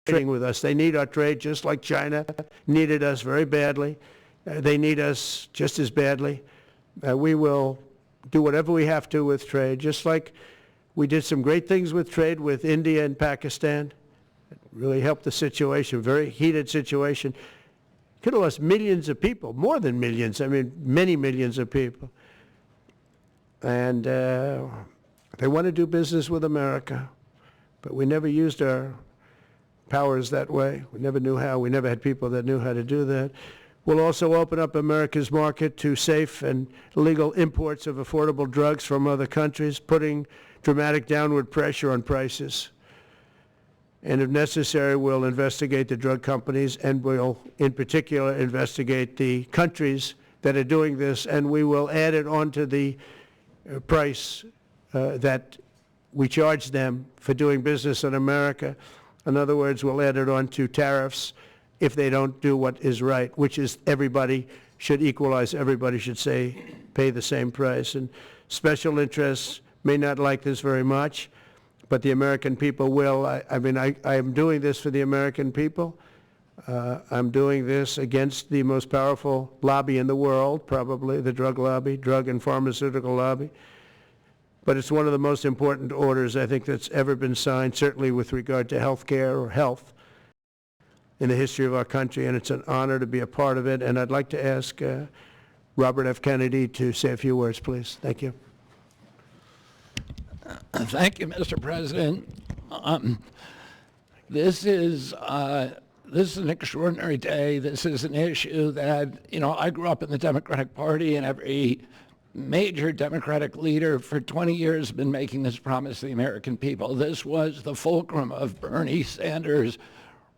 trading with us. They need our trade just like China needed us very badly. They need us just as badly. We will do whatever we have to with trade, just like we did some great things with trade with India and Pakistan. It really helped the situation, very heated situation. Could have lost millions of people, more than millions, I mean, many millions of people. And they want to do business with America, but we never used our powers that way. We never knew how. We never had people that knew how to do that. We'll also open up America's market to safe and legal imports of affordable drugs from other countries, putting dramatic downward pressure on prices. And if necessary, we'll investigate the drug companies, and we'll, in particular, investigate the countries that are doing this, and we will add it onto the price that we charge them for doing business in America. In other words, we'll add it on to tariffs if they don't do what is right, which is everybody should equalize, everybody should pay the same price. And special interests may not like this very much, but the American people will. I am doing this for the American people. I'm doing this against the most powerful lobby in the world, probably the drug lobby, drug and pharmaceutical lobby. But it's one of the most important orders, I think, that's ever been signed, certainly with regard to health care or health in the history of our country, and it's an honor to be a part of it. And I'd like to ask Robert F. Kennedy to say a few words, please. Thank you. Thank you, Mr. President. This is an extraordinary day. This is an issue that, I grew up in the Democratic Party, and every major Democratic leader for 20 years has been making this promise to the American people. This was the fulcrum of Bernie Sanders'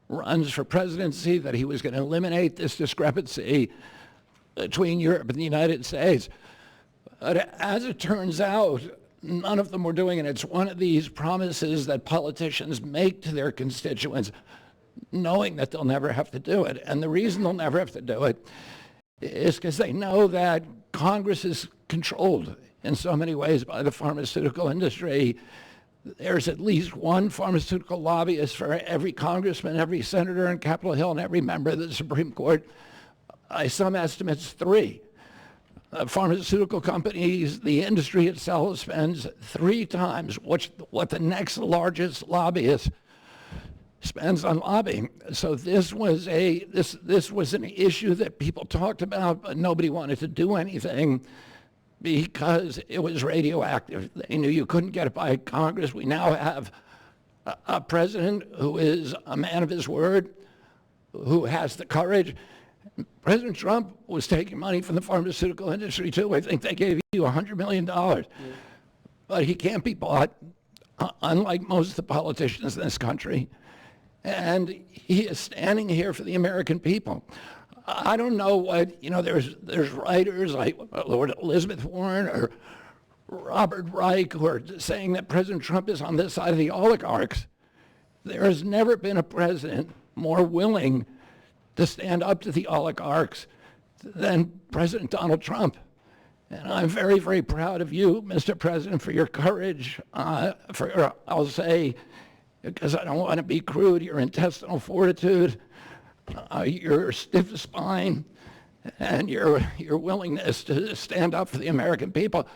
runs for presidency, that he was going to eliminate this discrepancy between Europe and the United States. But as it turns out, none of them were doing it. It's one of these promises that politicians make to their constituents, knowing that they'll never have to do it. And the reason they'll never have to do it is because they know that Congress is controlled in so many ways by the pharmaceutical industry. There's at least one pharmaceutical lobbyist for every congressman, every senator on Capitol Hill, and every member of the Supreme Court. By some estimates, 3. Pharmaceutical companies, the industry itself spends 3 times what the next largest lobbyist spends on lobbying. So this was an issue that people talked about, but nobody wanted to do anything because it was radioactive. They knew you couldn't get it by Congress. We now have a president who is a man of his word, who has the courage. President Trump was taking money from the pharmaceutical industry too. I think they gave you $100 million. Yeah. But he can't be bought, unlike most of the politicians in this country. And he is standing here for the American people. I don't know what, there's writers like Lord Elizabeth Warren or Robert Reich who are saying that President Trump is on this side of the oligarchs. There has never been a president more willing to stand up to the oligarchs than President Donald Trump. And I'm very, very proud of you, Mr. President, for your courage, I'll say, because I don't want to be crude, your intestinal fortitude, your stiff spine, and your willingness to stand up for the American people.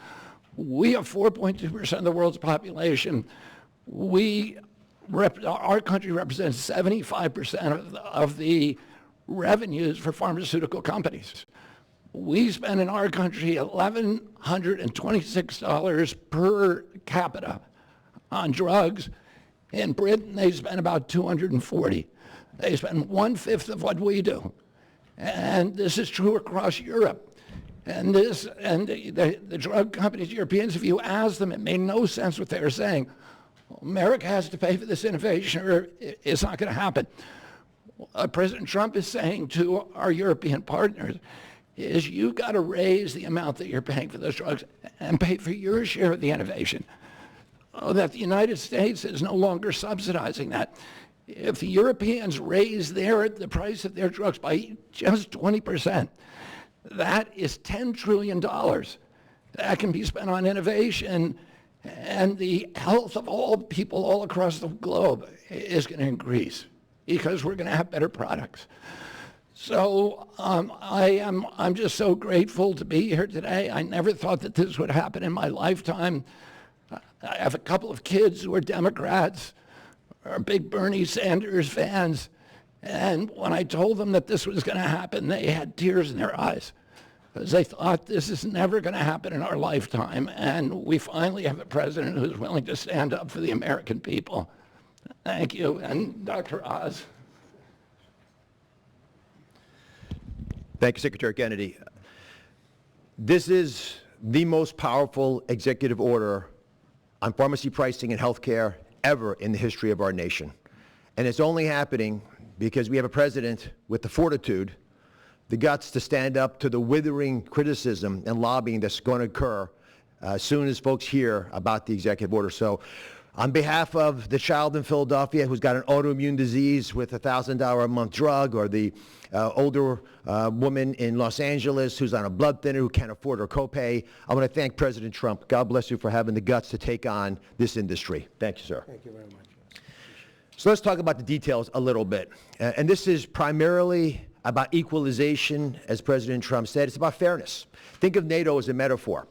We have 4.2% of the world's population. Our country represents 75% of the revenues for pharmaceutical companies. We spend in our country $1,126 per capita on drugs. In Britain, they spend about $240. They spend 1/5 of what we do. And this is true across Europe. And the drug companies, Europeans, if you ask them, it made no sense what they were saying. America has to pay for this innovation or it's not going to happen. What President Trump is saying to our European partners is you've got to raise the amount that you're paying for those drugs and pay for your share of the innovation. That the United States is no longer subsidizing that. If the Europeans raise the price of their drugs by just 20%, that is $10 trillion. That can be spent on innovation, and the health of all people all across the globe is going to increase. because we're going to have better products. So I'm just so grateful to be here today. I never thought that this would happen in my lifetime. I have a couple of kids who are Democrats, are big Bernie Sanders fans, and when I told them that this was going to happen, they had tears in their eyes because they thought this is never going to happen in our lifetime, and we finally have a president who's willing to stand up for the American people. Thank you, and Dr. Oz. Thank you, Secretary Kennedy. This is the most powerful executive order on pharmacy pricing and healthcare ever in the history of our nation. And it's only happening because we have a president with the fortitude, the guts to stand up to the withering criticism and lobbying that's going to occur as soon as folks hear about the executive order. So on behalf of the child in Philadelphia who's got an autoimmune disease with a $1,000 a month drug, or the older woman in Los Angeles who's on a blood thinner who can't afford her copay, I want to thank President Trump. God bless you for having the guts to take on this industry. Thank you, sir. Thank you very much. So let's talk about the details a little bit. And this is primarily about equalization, as President Trump said. It's about fairness. Think of NATO as a metaphor.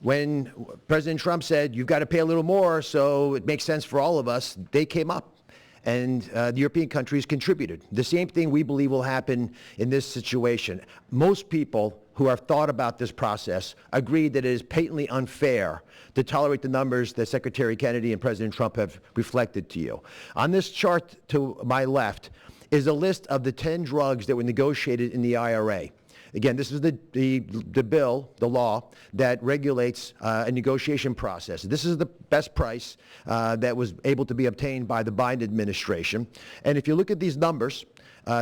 When President Trump said, you've got to pay a little more so it makes sense for all of us, they came up, and the European countries contributed. The same thing we believe will happen in this situation. Most people who have thought about this process agree that it is patently unfair to tolerate the numbers that Secretary Kennedy and President Trump have reflected to you. On this chart to my left is a list of the 10 drugs that were negotiated in the IRA. Again, this is the bill, the law, that regulates a negotiation process. This is the best price that was able to be obtained by the Biden administration. And if you look at these numbers,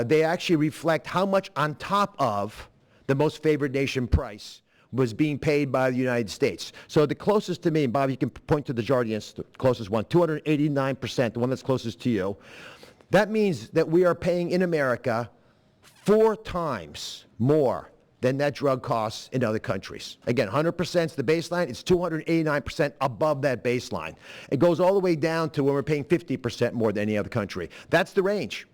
they actually reflect how much on top of the most favored nation price was being paid by the United States. So the closest to me, and Bob, you can point to the Jardians, the closest one, 289%, the one that's closest to you. That means that we are paying in America 4 times more than that drug costs in other countries. Again, 100% is the baseline. It's 289% above that baseline. It goes all the way down to when we're paying 50% more than any other country. That's the range.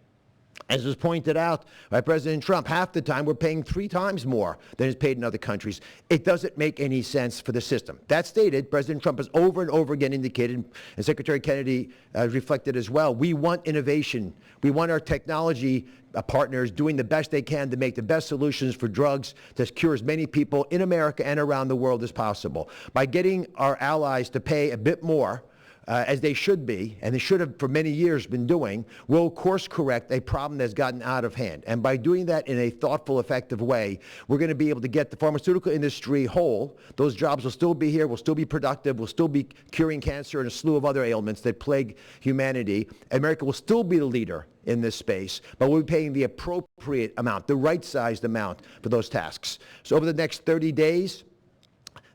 As was pointed out by President Trump, half the time we're paying 3 times more than is paid in other countries. It doesn't make any sense for the system. That stated, President Trump has over and over again indicated, and Secretary Kennedy reflected as well, we want innovation. We want our technology partners doing the best they can to make the best solutions for drugs to cure as many people in America and around the world as possible. By getting our allies to pay a bit more, as they should be, and they should have for many years been doing, will course correct a problem that's gotten out of hand. And by doing that in a thoughtful, effective way, we're going to be able to get the pharmaceutical industry whole. Those jobs will still be here, will still be productive, will still be curing cancer and a slew of other ailments that plague humanity. America will still be the leader in this space, but we'll be paying the appropriate amount, the right-sized amount for those tasks. So over the next 30 days,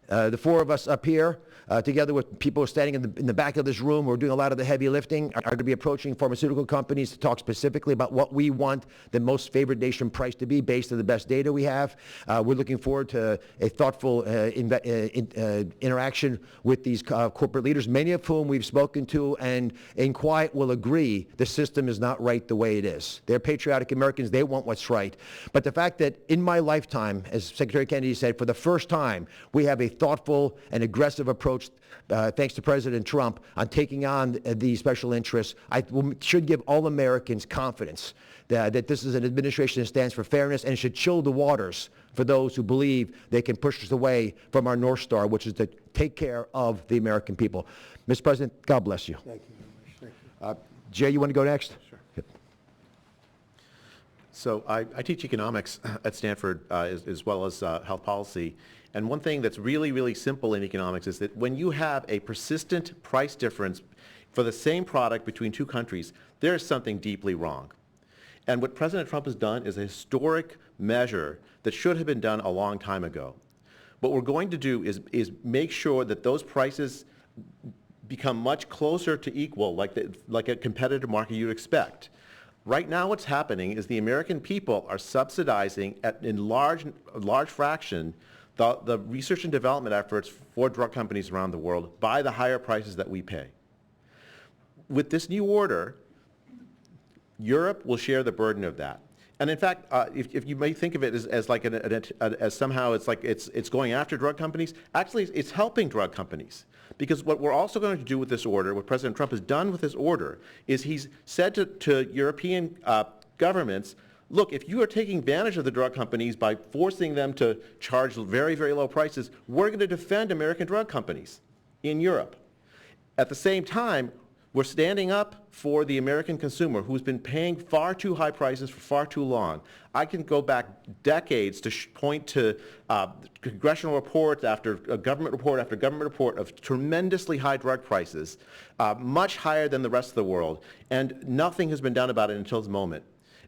the 4 of us up here, together with people standing in the back of this room who are doing a lot of the heavy lifting, are going to be approaching pharmaceutical companies to talk specifically about what we want the most favored nation price to be based on the best data we have. We're looking forward to a thoughtful interaction with these corporate leaders, many of whom we've spoken to and in quiet will agree the system is not right the way it is. They're patriotic Americans. They want what's right. But the fact that in my lifetime, as Secretary Kennedy said, for the first time, we have a thoughtful and aggressive approach, thanks to President Trump, on taking on the special interests, should give all Americans confidence that this is an administration that stands for fairness and should chill the waters for those who believe they can push us away from our North Star, which is to take care of the American people. Mr. President, God bless you. Thank you very much. Thank you. Jay, you want to go next? Sure. Yep. So I teach economics at Stanford as well as health policy. And one thing that's really, really simple in economics is that when you have a persistent price difference for the same product between 2 countries, there is something deeply wrong. And what President Trump has done is a historic measure that should have been done a long time ago. What we're going to do is make sure that those prices become much closer to equal, like a competitive market you'd expect. Right now what's happening is the American people are subsidizing in large fraction the research and development efforts for drug companies around the world by the higher prices that we pay. With this new order, Europe will share the burden of that. And in fact, if you may think of it as like as somehow it's like it's going after drug companies, actually it's helping drug companies. Because what we're also going to do with this order, what President Trump has done with this order, is he's said to European governments, look, if you are taking advantage of the drug companies by forcing them to charge very, very low prices, we're going to defend American drug companies in Europe. At the same time, we're standing up for the American consumer who's been paying far too high prices for far too long. I can go back decades to point to congressional reports after government report after government report of tremendously high drug prices, much higher than the rest of the world, and nothing has been done about it until this moment.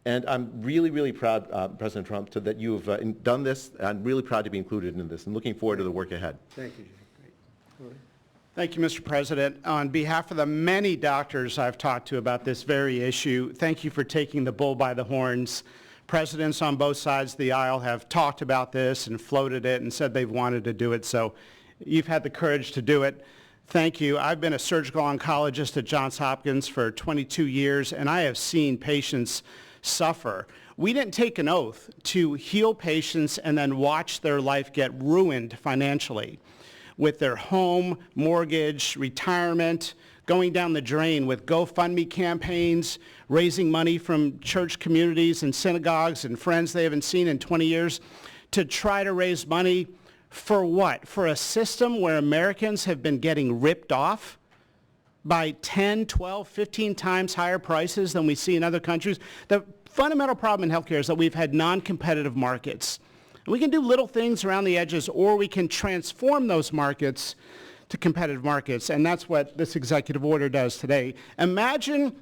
And I'm really, really proud, President Trump, that you've done this. I'm really proud to be included in this and looking forward to the work ahead. Thank you, Jay. Great. Thank you, Mr. President. On behalf of the many doctors I've talked to about this very issue, thank you for taking the bull by the horns. Presidents on both sides of the aisle have talked about this and floated it and said they've wanted to do it, so you've had the courage to do it. Thank you. I've been a surgical oncologist at Johns Hopkins for 22 years, and I have seen patients suffer. We didn't take an oath to heal patients and then watch their life get ruined financially, with their home, mortgage, retirement, going down the drain with GoFundMe campaigns, raising money from church communities and synagogues and friends they haven't seen in 20 years to try to raise money for what? For a system where Americans have been getting ripped off by 10, 12, 15 times higher prices than we see in other countries. The fundamental problem in healthcare is that we've had non-competitive markets. We can do little things around the edges, or we can transform those markets to competitive markets, and that's what this executive order does today. Imagine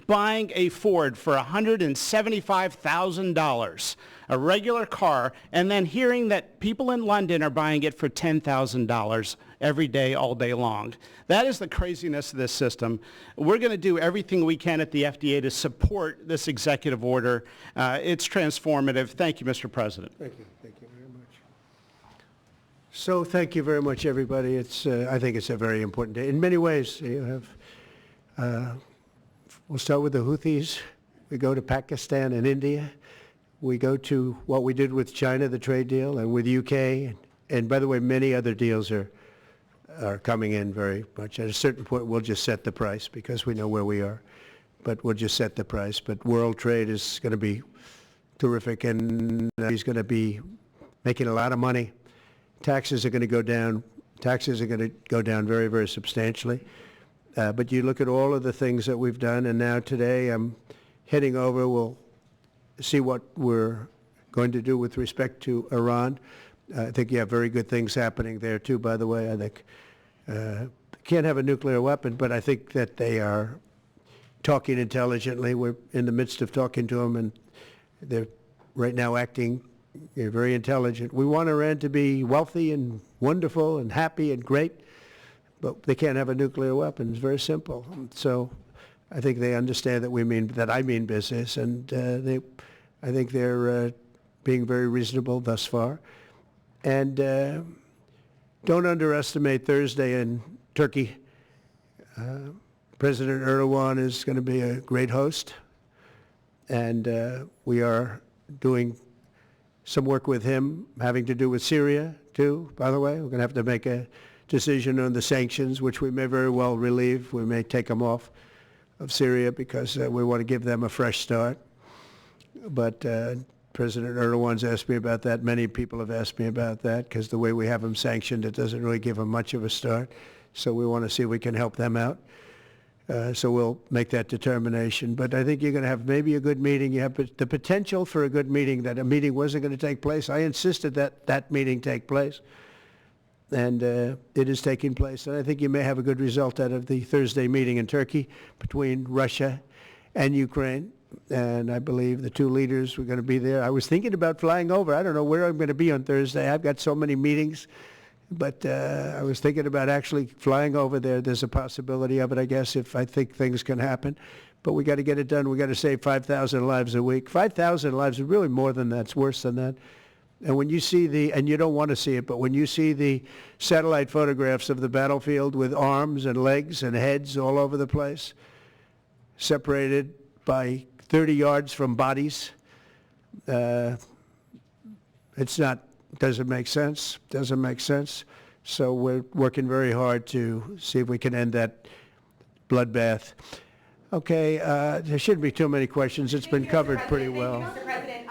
buying a Ford for $175,000, a regular car, and then hearing that people in London are buying it for $10,000 every day, all day long. That is the craziness of this system. We're going to do everything we can at the FDA to support this executive order. It's transformative. Thank you, Mr. President. Thank you. Thank you very much. So thank you very much, everybody. I think it's a very important day. In many ways, you have, we'll start with the Houthis. We go to Pakistan and India. We go to what we did with China, the trade deal, and with UK. And by the way, many other deals are coming in very much. At a certain point, we'll just set the price because we know where we are. But we'll just set the price. But world trade is going to be terrific, and he's going to be making a lot of money. Taxes are going to go down. Taxes are going to go down very, very substantially. But you look at all of the things that we've done, and now today I'm heading over. We'll see what we're going to do with respect to Iran. I think you have very good things happening there, too, by the way. I think can't have a nuclear weapon, but I think that they are talking intelligently. We're in the midst of talking to them, and they're right now acting very intelligent. We want Iran to be wealthy and wonderful and happy and great, but they can't have a nuclear weapon. It's very simple. So I think they understand that I mean business, and I think they're being very reasonable thus far. And don't underestimate Thursday in Turkey. President Erdogan is going to be a great host, and we are doing some work with him having to do with Syria, too, by the way. We're going to have to make a decision on the sanctions, which we may very well relieve. We may take them off of Syria because we want to give them a fresh start. But President Erdogan's asked me about that. Many people have asked me about that because the way we have them sanctioned, it doesn't really give them much of a start. So we want to see if we can help them out. So we'll make that determination. But I think you're going to have maybe a good meeting. You have the potential for a good meeting, that a meeting wasn't going to take place. I insisted that that meeting take place. And it is taking place. And I think you may have a good result out of the Thursday meeting in Turkey between Russia and Ukraine. And I believe the two leaders were going to be there. I was thinking about flying over. I don't know where I'm going to be on Thursday. I've got so many meetings. But I was thinking about actually flying over there. There's a possibility of it, I guess, if I think things can happen. But we got to get it done. We got to save 5,000 lives a week. 5,000 lives is really more than that. It's worse than that. And when you see and you don't want to see it, but when you see the satellite photographs of the battlefield with arms and legs and heads all over the place, separated by 30 yards from bodies. Doesn't make sense. So we're working very hard to see if we can end that bloodbath. Okay, there shouldn't be too many questions. It's been covered pretty well. Mr. President,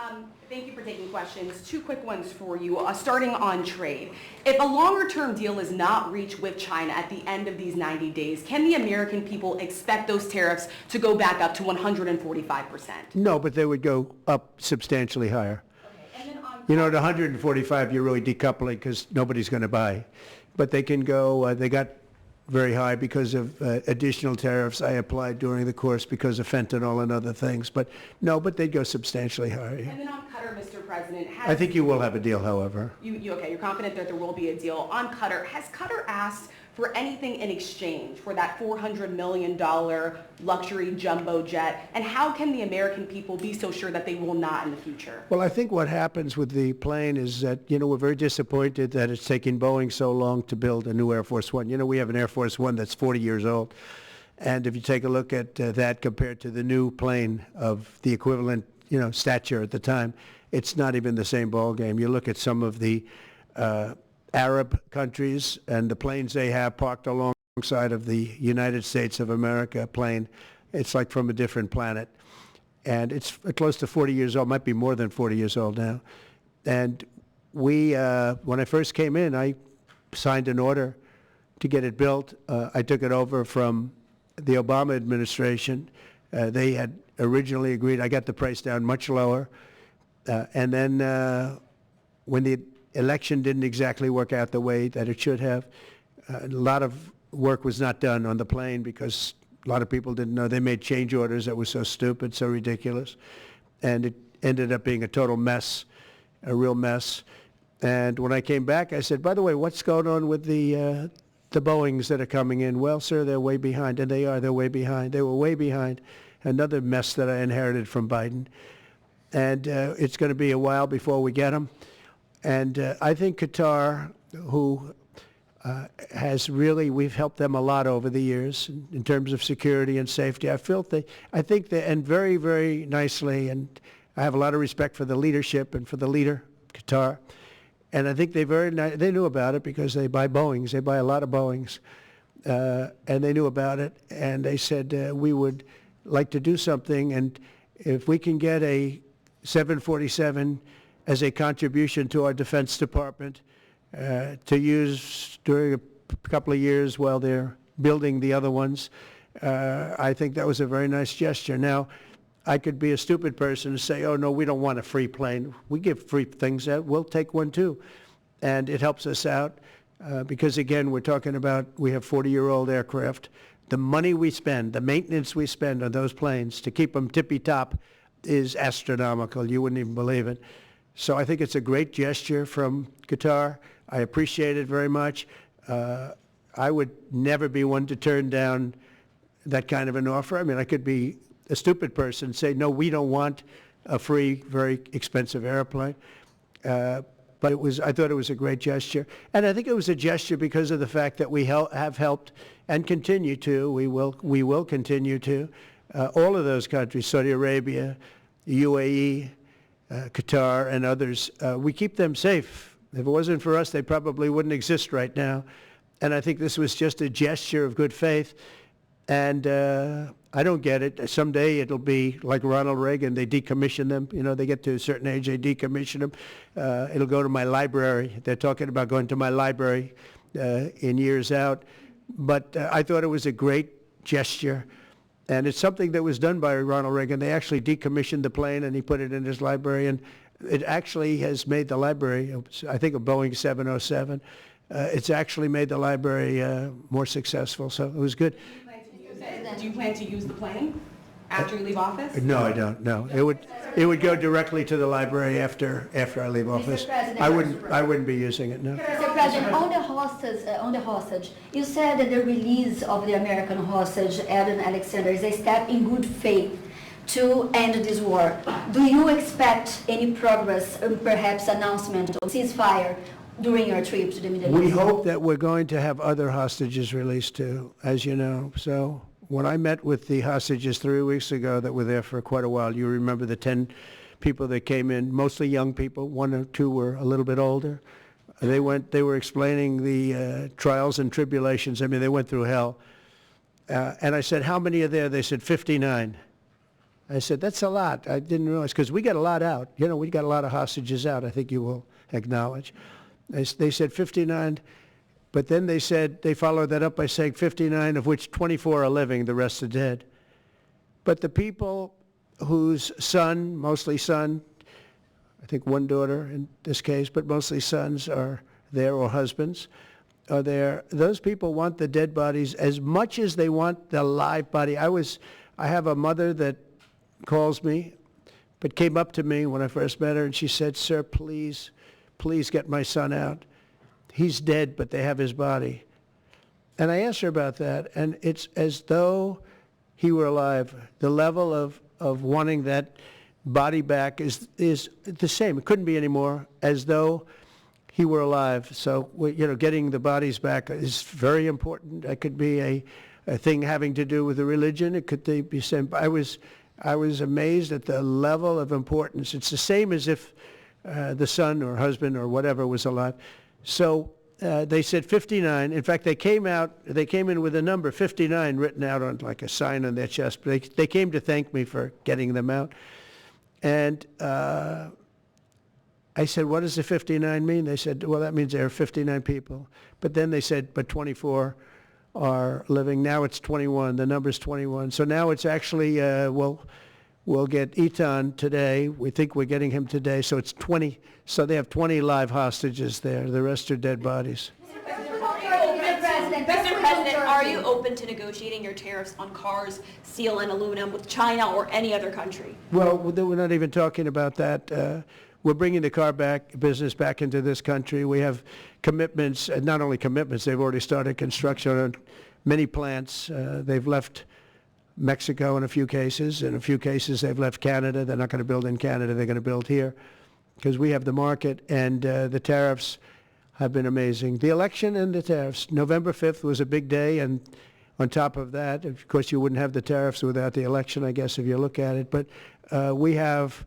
thank you for taking questions. Two quick ones for you, starting on trade. If a longer-term deal is not reached with China at the end of these 90 days, can the American people expect those tariffs to go back up to 145%? No, but they would go up substantially higher. Okay. And then on You know, at 145, you're really decoupling because nobody's going to buy. But they can go, they got very high because of additional tariffs I applied during the course because of fentanyl and other things. But no, but they'd go substantially higher. And then on Qatar, Mr. President, I think you will have a deal, however. Okay, you're confident that there will be a deal. On Qatar, has Qatar asked for anything in exchange for that $400 million luxury jumbo jet? And how can the American people be so sure that they will not in the future? Well, I think what happens with the plane is that, you know, we're very disappointed that it's taking Boeing so long to build a new Air Force One. You know, we have an Air Force One that's 40 years old. And if you take a look at that compared to the new plane of the equivalent, you know, stature at the time, it's not even the same ballgame. You look at some of the Arab countries and the planes they have parked alongside of the United States of America plane, it's like from a different planet. And it's close to 40 years old, might be more than 40 years old now. And we, when I first came in, I signed an order to get it built. I took it over from the Obama administration. They had originally agreed. I got the price down much lower. And then when the election didn't exactly work out the way that it should have, a lot of work was not done on the plane because a lot of people didn't know. They made change orders that were so stupid, so ridiculous. And it ended up being a total mess, a real mess. And when I came back, I said, by the way, what's going on with the Boeings that are coming in? Well, sir, they're way behind. And they are. They're way behind. They were way behind. Another mess that I inherited from Biden. And it's going to be a while before we get them. And I think Qatar, who has really, we've helped them a lot over the years in terms of security and safety. I think they, and very, very nicely, and I have a lot of respect for the leadership and for the leader, Qatar. And I think they knew about it because they buy Boeings. They buy a lot of Boeings. And they knew about it. And they said, we would like to do something. And if we can get a 747 as a contribution to our Defense Department to use during a couple of years while they're building the other ones. I think that was a very nice gesture. Now, I could be a stupid person and say, oh, no, we don't want a free plane. We give free things out. We'll take one, too. And it helps us out because, again, we're talking about we have 40-year-old aircraft. The money we spend, the maintenance we spend on those planes to keep them tippy-top is astronomical. You wouldn't even believe it. So I think it's a great gesture from Qatar. I appreciate it very much. I would never be one to turn down that kind of an offer. I mean, I could be a stupid person and say, no, we don't want a free, very expensive airplane. But I thought it was a great gesture. And I think it was a gesture because of the fact that we have helped and continue to, we will continue to, all of those countries, Saudi Arabia, UAE, Qatar, and others, we keep them safe. If it wasn't for us, they probably wouldn't exist right now. And I think this was just a gesture of good faith. And I don't get it. Someday it'll be like Ronald Reagan. They decommission them. You know, they get to a certain age, they decommission them. It'll go to my library. They're talking about going to my library in years out. But I thought it was a great gesture. And it's something that was done by Ronald Reagan. They actually decommissioned the plane and he put it in his library. And it actually has made the library, I think a Boeing 707, it's actually made the library more successful. So it was good. Do you plan to use the plane after you leave office? No, I don't. No, it would go directly to the library after I leave office. I wouldn't be using it. No. Mr. President, on the hostage, you said that the release of the American hostage, Adam Alexander, is a step in good faith to end this war. Do you expect any progress, or perhaps announcement of ceasefire during your trip to the Middle East? We hope that we're going to have other hostages released too, as you know. So when I met with the hostages 3 weeks ago that were there for quite a while, you remember the 10 people that came in, mostly young people, 1 or 2 were a little bit older. They were explaining the trials and tribulations. I mean, they went through hell. And I said, how many are there? They said, 59. I said, that's a lot. I didn't realize, because we got a lot out. You know, we got a lot of hostages out, I think you will acknowledge. They said 59, but then they said, they followed that up by saying 59, of which 24 are living, the rest are dead. But the people whose son, mostly son, I think 1 daughter in this case, but mostly sons are there, or husbands are there, those people want the dead bodies as much as they want the live body. I have a mother that calls me, but came up to me when I first met her, and she said, sir, please get my son out. He's dead, but they have his body. And I asked her about that, and it's as though he were alive. The level of wanting that body back is the same. It couldn't be any more, as though he were alive. So, you know, getting the bodies back is very important. That could be a thing having to do with the religion. It could be same. I was amazed at the level of importance. It's the same as if the son or husband or whatever was alive. So they said 59. In fact, they came in with a number 59 written out on like a sign on their chest. But they came to thank me for getting them out. And I said, what does the 59 mean? They said, well, that means there are 59 people. But then they said, but 24 are living. Now it's 21. The number's 21. So now it's actually, we'll get Etan today. We think we're getting him today. So it's 20. So they have 20 live hostages there. The rest are dead bodies. Mr. President, are you open to negotiating your tariffs on cars, steel, and aluminum with China or any other country? Well, we're not even talking about that. We're bringing the car business back into this country. We have commitments, and not only commitments, they've already started construction on many plants. They've left Mexico in a few cases. In a few cases, they've left Canada. They're not going to build in Canada. They're going to build here because we have the market, and the tariffs have been amazing. The election and the tariffs. November 5th was a big day, and on top of that, of course, you wouldn't have the tariffs without the election, I guess, if you look at it. But we have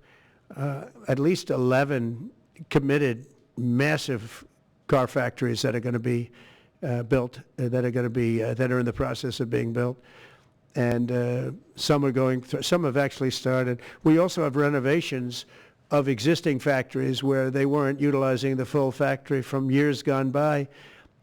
at least 11 committed massive car factories that are going to be built, that are in the process of being built. And some have actually started. We also have renovations of existing factories where they weren't utilizing the full factory from years gone by,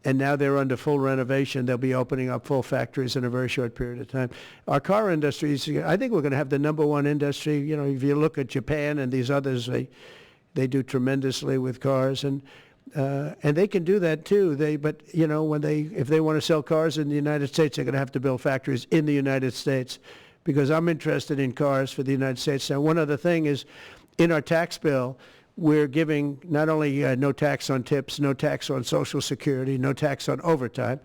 and now they're under full renovation. They'll be opening up full factories in a very short period of time. Our car industry, I think we're going to have the #1 industry. You know, if you look at Japan and these others, they do tremendously with cars, and they can do that too. But you know, if they want to sell cars in the United States, they're going to have to build factories in the United States, because I'm interested in cars for the United States. Now, one other thing is, in our tax bill, we're giving not only no tax on tips, no tax on Social Security, no tax on overtime,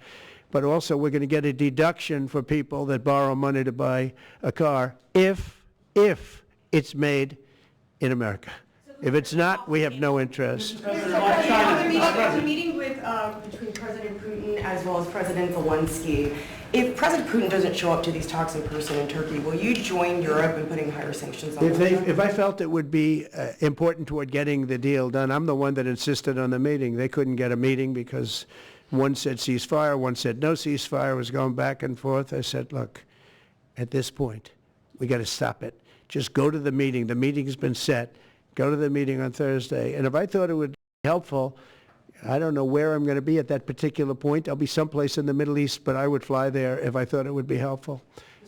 but also we're going to get a deduction for people that borrow money to buy a car if it's made in America. If it's not, we have no interest. A meeting between President Putin as well as President Zelensky. If President Putin doesn't show up to these talks in person in Turkey, will you join Europe in putting higher sanctions on Russia? If I felt it would be important toward getting the deal done, I'm the one that insisted on the meeting. They couldn't get a meeting because one said ceasefire, one said no ceasefire. It was going back and forth. I said, look, at this point, we got to stop it. Just go to the meeting. The meeting's been set. Go to the meeting on Thursday. And if I thought it would be helpful, I don't know where I'm going to be at that particular point. I'll be someplace in the Middle East, but I would fly there if I thought it would be helpful.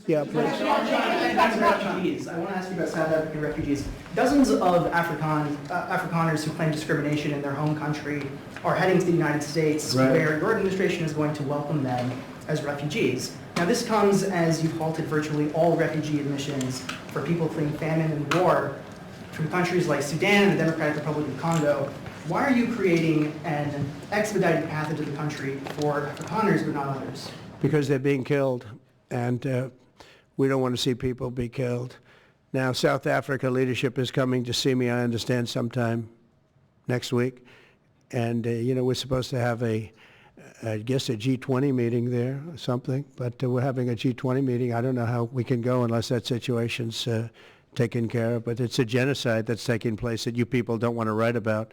Yeah, please. Back to refugees. I want to ask you about South African refugees. Dozens of Afrikaners who claim discrimination in their home country are heading to the United States, right, where your administration is going to welcome them as refugees. Now, this comes as you've halted virtually all refugee admissions for people fleeing famine and war from countries like Sudan and the Democratic Republic of Congo. Why are you creating an expedited path into the country for Afrikaners but not others? Because they're being killed, and we don't want to see people be killed. Now, South Africa leadership is coming to see me, I understand, sometime next week. And, you know, we're supposed to have a I guess a G20 meeting there or something, but we're having a G20 meeting. I don't know how we can go unless that situation's taken care of, but it's a genocide that's taking place that you people don't want to write about,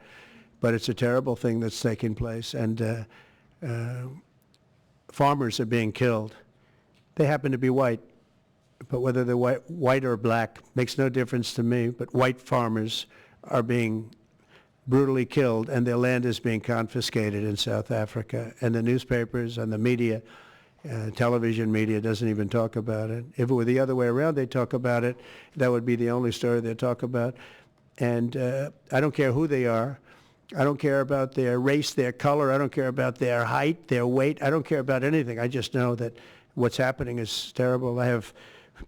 but it's a terrible thing that's taking place, and farmers are being killed. They happen to be white, but whether they're white or black makes no difference to me, but white farmers are being brutally killed, and their land is being confiscated in South Africa. And the newspapers and the media, television media, doesn't even talk about it. If it were the other way around, they'd talk about it. That would be the only story they'd talk about. And I don't care who they are. I don't care about their race, their color. I don't care about their height, their weight. I don't care about anything. I just know that what's happening is terrible. I have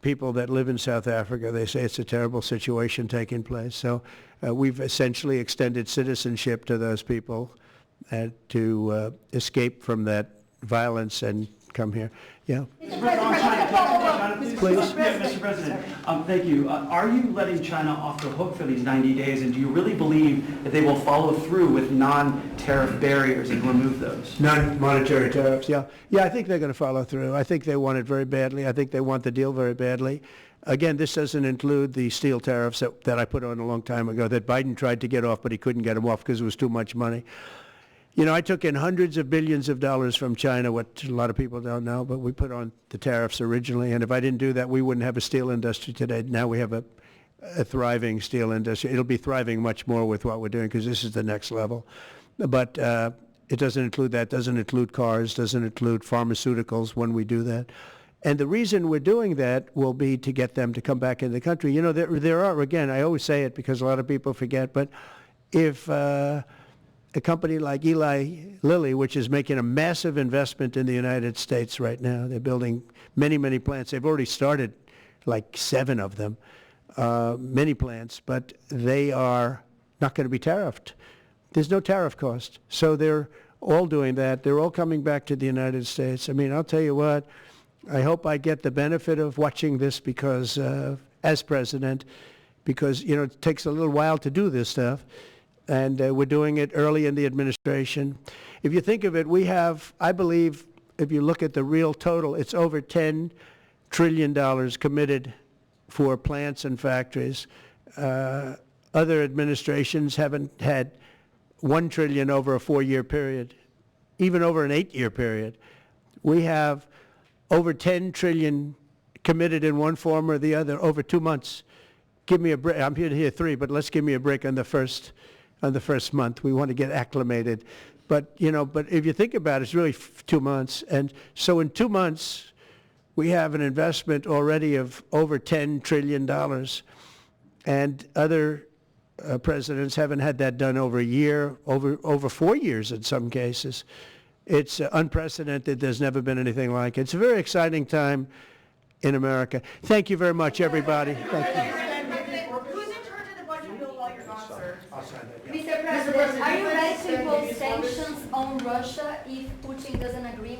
people that live in South Africa. They say it's a terrible situation taking place. So we've essentially extended citizenship to those people to escape from that violence and come here. Yeah. Please. Mr. President, thank you. Are you letting China off the hook for these 90 days, and do you really believe that they will follow through with non-tariff barriers and remove those? Non-monetary tariffs, yeah. Yeah, I think they're going to follow through. I think they want it very badly. I think they want the deal very badly. Again, this doesn't include the steel tariffs that I put on a long time ago that Biden tried to get off, but he couldn't get them off because it was too much money. You know, I took in hundreds of billions of dollars from China, what a lot of people don't know, but we put on the tariffs originally, and if I didn't do that, we wouldn't have a steel industry today. Now we have a thriving steel industry. It'll be thriving much more with what we're doing because this is the next level. But it doesn't include that, doesn't include cars, doesn't include pharmaceuticals when we do that. And the reason we're doing that will be to get them to come back in the country. You know, there are, again, I always say it because a lot of people forget, but if a company like Eli Lilly, which is making a massive investment in the United States right now, they're building many, many plants. They've already started like 7 of them, many plants, but they are not going to be tariffed. There's no tariff cost. So they're all doing that. They're all coming back to the United States. I mean, I'll tell you what, I hope I get the benefit of watching this because, as president, because, you know, it takes a little while to do this stuff. And we're doing it early in the administration. If you think of it, we have, I believe, if you look at the real total, it's over $10 trillion committed for plants and factories. Other administrations haven't had $1 trillion over a 4-year period, even over an 8-year period. We have over $10 trillion committed in one form or the other over 2 months. Give me a break. I'm here to hear 3, but let's give me a break on the first month. We want to get acclimated. But, you know, but if you think about it, it's really 2 months. And so in 2 months, we have an investment already of over $10 trillion. And other presidents haven't had that done over a year, over 4 years in some cases. It's unprecedented. There's never been anything like it. It's a very exciting time in America. Thank you very much, everybody. Thank you. Mr. President, are you ready to impose sanctions on Russia if Putin doesn't agree